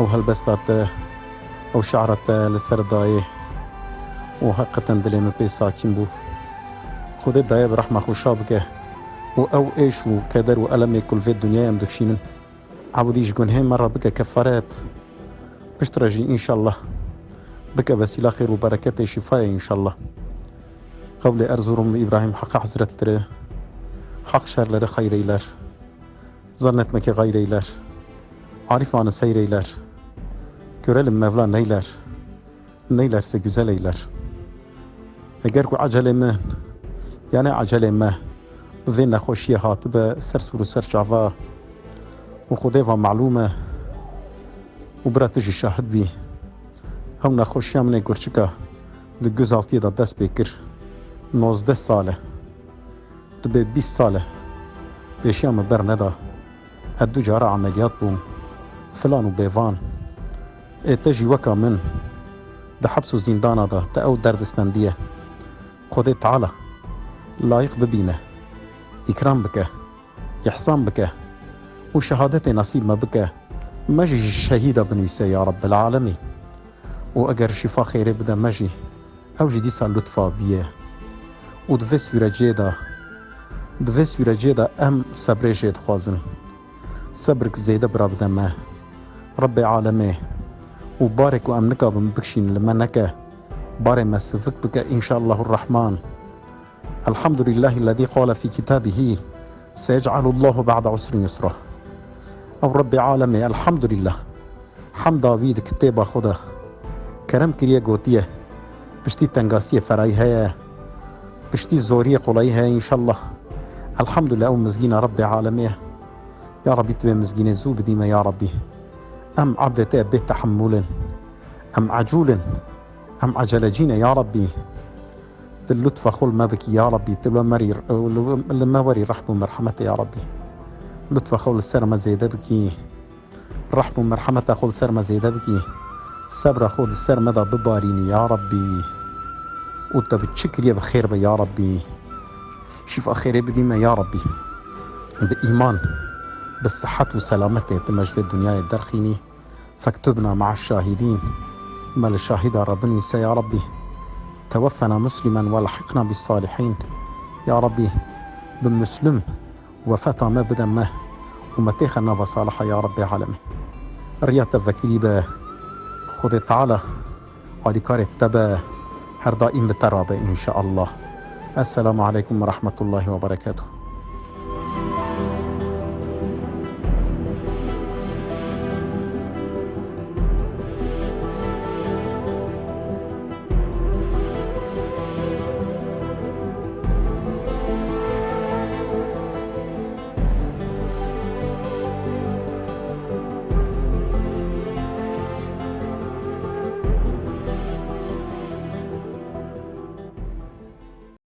وهالبستات أو شعرت لسر دايه وحقا دلين بي ساكن بو خود دايه برحمة خوشابك وأو إيش وكدر وألم كل في الدنيا يمدكشين عبوديش جنهين مرة بك كفارات بشترجي إن شاء الله بك بسيلة خير وبركات شفاء إن شاء الله قبل أرزورم إبراهيم حق حزرت ترى حق شر لر خير إيلر ظنت مك غير إيلر عارف أنا سير إيلر كرل مفلا نيلر سجزل إيلر أجرك عجلة ما يعني عجلة ما وذين خوشية هاتبة سرسور سر جعفا وخذيفا معلومة وبراتجي شاهد بي هم نخوشية من يقرشكا لجزالتي دا دس بكر 19 ساله تبي 20 ساله بيشيام برندا هدو جارة عمليات بوم فلان وبيفان تجي وكا من ده حبس وزندانا ده تأو دردستان ديه خذي تعالى لايق ببينه إكرام بك إحسان بك وشهادتي نصيب ما بك مجي الشهيدة بنويسة يا رب العالمين وأجر شفا خيري بدا مجي أو جدي سال لطفا فيه ودفي سورة جيدا أم صبر جيد خوازن صبرك زيادة برا بدا ما رب العالمين وبارك وأمنك بمبكشين لمنك بارك مسفك بك إن شاء الله الرحمن الحمد لله الذي قال في كتابه سيجعل الله بعد عسر يسرا أو رب العالمين الحمد لله حمد داويد كتابة خدا كرم كريا قوتيه بشتي تنقاسية فرايها بشتي زورية قوليها إن شاء الله الحمد لله أو مزقين رب العالمين يا ربي تبي مزقين الزوب ديما يا ربي أم عبدة بيت تحمل أم عجول أم عجلجين يا ربي اللطف خل ما بك يا ربي تلو مرير لما وري رحمه مرحمته يا ربي لطف خل السر ما زيد بكي رحمه مرحمته خل سر ما زيد بكي صبر خذ السر مدى بباريني يا ربي وانت بتشكر يا بخير يا ربي شوف اخيري بديما يا ربي بايمان بالصحة والسلامة تمجد الدنيا الدرخيني فاكتبنا مع الشاهدين مال الشاهدة ربنا يا ربي توفنا مسلما والحقنا بالصالحين يا ربي بالمسلم وفاة ما بدا ما ومتيخنا بصالحة يا ربي عالمي رياض الذكريبة خذ تعالى وذكر التبا هر دائم بترابة إن شاء الله السلام عليكم ورحمة الله وبركاته.